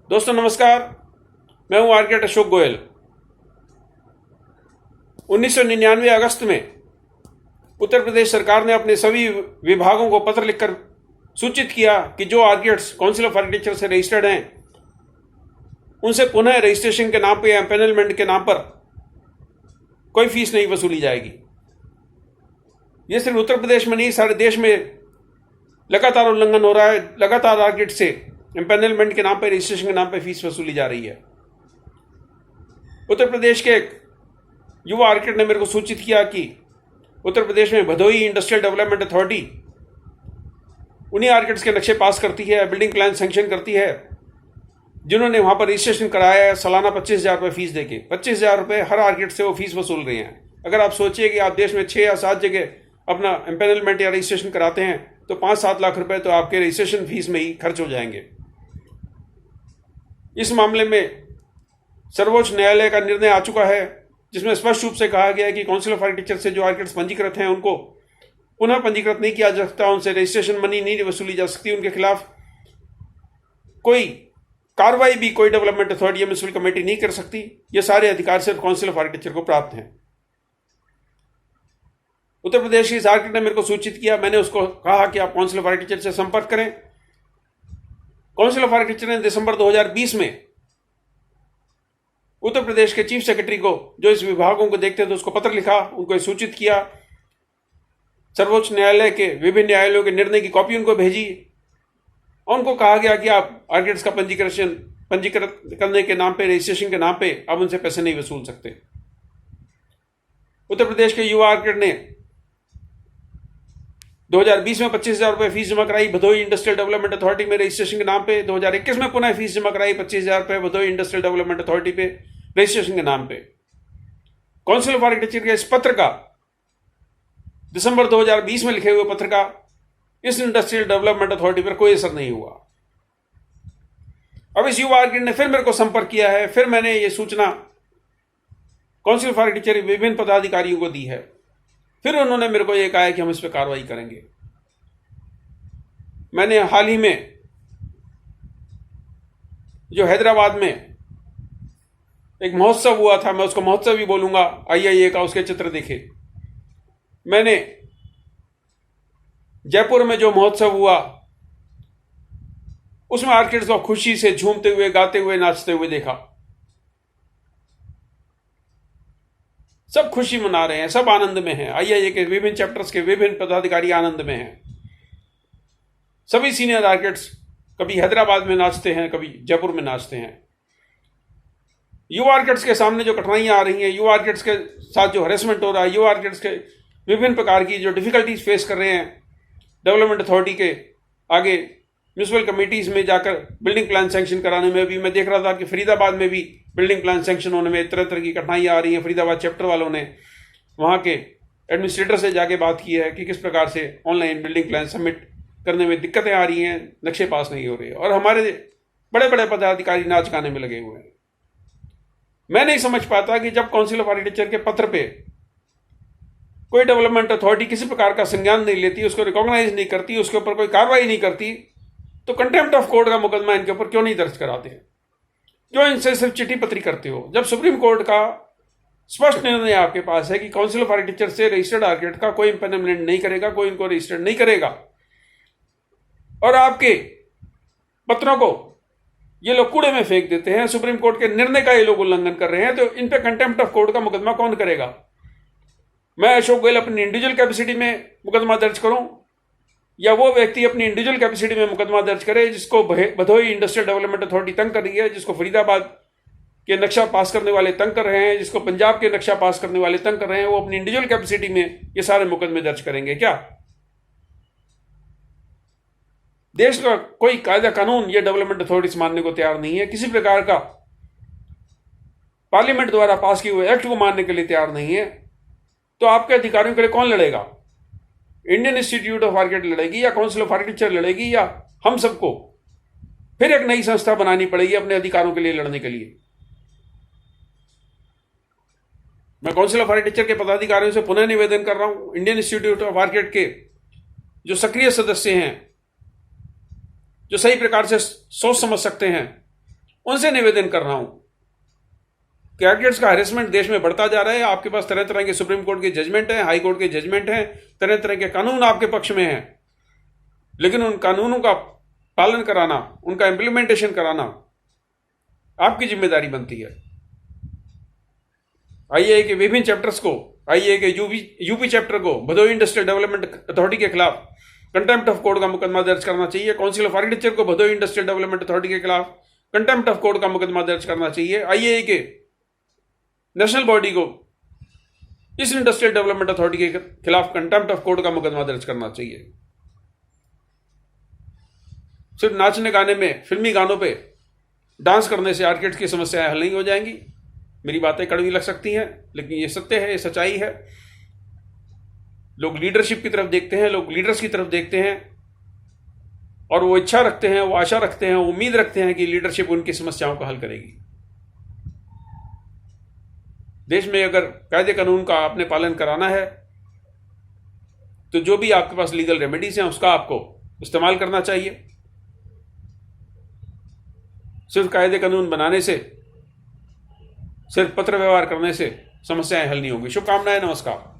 दोस्तों नमस्कार, मैं हूं आर्किटेक्ट अशोक गोयल। 1999 अगस्त में उत्तर प्रदेश सरकार ने अपने सभी विभागों को पत्र लिखकर सूचित किया कि जो आर्किटेक्ट्स काउंसिल ऑफ आर्किटेक्चर से रजिस्टर्ड हैं उनसे पुनः रजिस्ट्रेशन के नाम पर या एम्पेनलमेंट के नाम पर कोई फीस नहीं वसूली जाएगी। ये सिर्फ उत्तर प्रदेश में नहीं, सारे देश में लगातार उल्लंघन हो रहा है। लगातार आर्किटेक्ट से एम्पेनलमेंट के नाम पर, रजिस्ट्रेशन के नाम पर फीस वसूली जा रही है। उत्तर प्रदेश के एक युवा आर्किटेक्ट ने मेरे को सूचित किया कि उत्तर प्रदेश में भदोही इंडस्ट्रियल डेवलपमेंट अथॉरिटी उन्हीं आर्किटेक्ट्स के नक्शे पास करती है, बिल्डिंग प्लान सैंक्शन करती है जिन्होंने वहां पर रजिस्ट्रेशन कराया है सालाना 25,000 रुपये फीस देके। 25,000 रुपये हर आर्किटेक्ट से वो फीस वसूल रहे हैं। अगर आप सोचिए कि आप देश में 6 या 7 जगह अपना एम्पेनलमेंट या रजिस्ट्रेशन कराते हैं तो 5-7 लाख रुपए तो आपके रजिस्ट्रेशन फीस में ही खर्च हो जाएंगे। इस मामले में सर्वोच्च न्यायालय का निर्णय आ चुका है जिसमें स्पष्ट रूप से कहा गया है कि काउंसिल ऑफ आर्किटेक्चर से जो आर्किटेक्ट्स पंजीकृत हैं उनको पुनः पंजीकृत नहीं किया जा सकता, उनसे रजिस्ट्रेशन मनी नहीं वसूली जा सकती, उनके खिलाफ कोई कार्रवाई भी कोई डेवलपमेंट अथॉरिटी या म्युनिसिपल कमेटी नहीं कर सकती। ये सारे अधिकार सिर्फ काउंसिल ऑफ आर्किटेक्चर को प्राप्त हैं। उत्तर प्रदेश के इस आर्किटेक्ट ने मेरे को सूचित किया, मैंने उसको कहा कि आप काउंसिल ऑफ आर्किटेक्चर से संपर्क करें। काउंसिल ऑफ आर्किटेक्चर ने दिसंबर 2020 में उत्तर प्रदेश के चीफ सेक्रेटरी को, जो इस विभागों को देखते थे, उसको पत्र लिखा, उनको सूचित किया। सर्वोच्च न्यायालय के विभिन्न न्यायालयों के निर्णय की कॉपी उनको भेजी और उनको कहा गया कि आप आर्किटेक्ट्स का पंजीकृत करने के नाम पे, रजिस्ट्रेशन के नाम पे आप उनसे पैसे नहीं वसूल सकते। उत्तर प्रदेश के युवा आर्किटेक्ट ने 2020 में 25,000 रुपये फीस जमा कराई भदोही इंडस्ट्रियल डेवलपमेंट अथॉरिटी में रजिस्ट्रेशन के नाम पे। 2021 में पुनः फीस जमा कराई 25,000 रुपये भदोही इंडस्ट्रियल डेवलपमेंट अथॉरिटी पे रजिस्ट्रेशन के नाम पे। काउंसिल ऑफ आर्किटेक्चर के इस पत्र का, दिसंबर 2020 में लिखे हुए पत्र का, इस इंडस्ट्रियल डेवलपमेंट अथॉरिटी पर कोई असर नहीं हुआ। अब इस युवा आर्किटेक्ट ने फिर मेरे को संपर्क किया है। फिर मैंने ये सूचना काउंसिल ऑफ आर्किटेक्चर विभिन्न पदाधिकारियों को दी है। फिर उन्होंने मेरे को यह कहा है कि हम इस पर कार्रवाई करेंगे। मैंने हाल ही में जो हैदराबाद में एक महोत्सव हुआ था, मैं उसको महोत्सव ही बोलूंगा, IIA का, उसके चित्र देखे। मैंने जयपुर में जो महोत्सव हुआ उसमें आर्किटेक्ट्स को खुशी से झूमते हुए, गाते हुए, नाचते हुए देखा। सब खुशी मना रहे हैं, सब आनंद में हैं। IIA के विभिन्न चैप्टर्स के विभिन्न पदाधिकारी आनंद में हैं। सभी सीनियर आर्किटेक्ट्स कभी हैदराबाद में नाचते हैं, कभी जयपुर में नाचते हैं। युवा आर्किटेक्ट्स के सामने जो कठिनाइयां आ रही हैं, युवा आर्किटेक्ट्स के साथ जो हरेसमेंट हो रहा है, युवा आर्किटेक्ट्स के विभिन्न प्रकार की जो डिफिकल्टीज फेस कर रहे हैं, डेवलपमेंट अथॉरिटी के आगे म्यूनिसिपल कमेटीज में जाकर बिल्डिंग प्लान सैंक्शन कराने में भी मैं देख रहा था कि फरीदाबाद में भी बिल्डिंग प्लान सैंक्शन होने में तरह तरह की कठिनाइयां आ रही हैं। फरीदाबाद चैप्टर वालों ने वहां के एडमिनिस्ट्रेटर से जाके बात की है कि किस प्रकार से ऑनलाइन बिल्डिंग प्लान सबमिट करने में दिक्कतें आ रही हैं, नक्शे पास नहीं हो रहे, और हमारे बड़े बड़े पदाधिकारी नाच गाने में लगे हुए हैं। मैं नहीं समझ पाता कि जब काउंसिल ऑफ आर्किटेक्चर के पत्र पे कोई डेवलपमेंट अथॉरिटी किसी प्रकार का संज्ञान नहीं लेती, उसको रिकॉग्नाइज नहीं करती, उसके ऊपर कोई कार्रवाई नहीं करती, तो कंटेम्प्ट ऑफ कोर्ट का मुकदमा इनके ऊपर क्यों नहीं दर्ज कराते हैं? क्यों इनसे सिर्फ चिट्ठी पत्री करते हो? जब सुप्रीम कोर्ट का स्पष्ट निर्णय आपके पास है कि काउंसिल ऑफ आर्किटेक्चर से रजिस्टर्ड आर्किटेक्ट का कोई एम्पेनलमेंट नहीं करेगा, कोई इनको रजिस्टर्ड नहीं करेगा, और आपके पत्रों को ये लोग कूड़े में फेंक देते हैं, सुप्रीम कोर्ट के निर्णय का ये लोग उल्लंघन कर रहे हैं, तो इन पे कंटेम्प्ट ऑफ कोर्ट का मुकदमा कौन करेगा? मैं अशोक गोयल अपनी इंडिविजुअल कैपेसिटी में मुकदमा दर्ज करूं, या वो व्यक्ति अपनी इंडिविजुअल कैपेसिटी में मुकदमा दर्ज करे जिसको भदोही इंडस्ट्रियल डेवलपमेंट अथॉरिटी तंग कर रही है, जिसको फरीदाबाद के नक्शा पास करने वाले तंग कर रहे हैं, जिसको पंजाब के नक्शा पास करने वाले तंग कर रहे हैं, वो अपनी इंडिविजुअल कैपेसिटी में ये सारे मुकदमे दर्ज करेंगे क्या? देश का कोई कायदा कानून ये डेवलपमेंट अथॉरिटीज मानने को तैयार नहीं है, किसी प्रकार का पार्लियामेंट द्वारा पास किए हुए एक्ट को मानने के लिए तैयार नहीं है, तो आपके अधिकारियों के लिए कौन लड़ेगा? इंडियन इंस्टीट्यूट ऑफ आर्किटेक्ट लड़ेगी, या काउंसिल ऑफ आर्किटेक्चर लड़ेगी, या हम सबको फिर एक नई संस्था बनानी पड़ेगी अपने अधिकारों के लिए लड़ने के लिए? मैं काउंसिल ऑफ आर्किटेक्चर के पदाधिकारियों से पुनः निवेदन कर रहा हूं, इंडियन इंस्टीट्यूट ऑफ आर्किटेक्ट के जो सक्रिय सदस्य हैं, जो सही प्रकार से सोच समझ सकते हैं, उनसे निवेदन कर रहा हूं कि आर्किटेक्ट्स का हैरेसमेंट देश में बढ़ता जा रहा है। आपके पास तरह तरह के सुप्रीम कोर्ट के जजमेंट हैं, हाई कोर्ट के जजमेंट हैं, तरह तरह के कानून आपके पक्ष में हैं, लेकिन उन कानूनों का पालन कराना, उनका इंप्लीमेंटेशन कराना आपकी जिम्मेदारी बनती है। आईएए के विभिन्न चैप्टर्स को, आईएए के यूपी चैप्टर को भदोही इंडस्ट्रियल डेवलपमेंट अथॉरिटी के खिलाफ कंटेम्प्ट ऑफ कोर्ट का मुकदमा दर्ज करना चाहिए। काउंसिल ऑफ आर्किटेक्चर को भदोही इंडस्ट्रियल डेवलपमेंट अथॉरिटी के खिलाफ कंटेम्प्ट ऑफ कोर्ट का मुकदमा दर्ज करना चाहिए। आईएए के नेशनल बॉडी को इस इंडस्ट्रियल डेवलपमेंट अथॉरिटी के खिलाफ कंटेम्प्ट ऑफ कोर्ट का मुकदमा दर्ज करना चाहिए। सिर्फ नाचने गाने में, फिल्मी गानों पे डांस करने से आर्किटेक्ट की समस्याएं हल नहीं हो जाएंगी। मेरी बातें कड़वी लग सकती हैं, लेकिन ये सत्य है, ये सच्चाई है। लोग लीडरशिप की तरफ देखते हैं, लोग लीडर्स की तरफ देखते हैं, और वो इच्छा रखते हैं, वो आशा रखते हैं, उम्मीद रखते हैं कि लीडरशिप उनकी समस्याओं को हल करेगी। देश में अगर कायदे कानून का आपने पालन कराना है तो जो भी आपके पास लीगल रेमेडीज हैं उसका आपको इस्तेमाल करना चाहिए। सिर्फ कायदे कानून बनाने से, सिर्फ पत्र व्यवहार करने से समस्याएं हल नहीं होंगी। शुभकामनाएं, नमस्कार।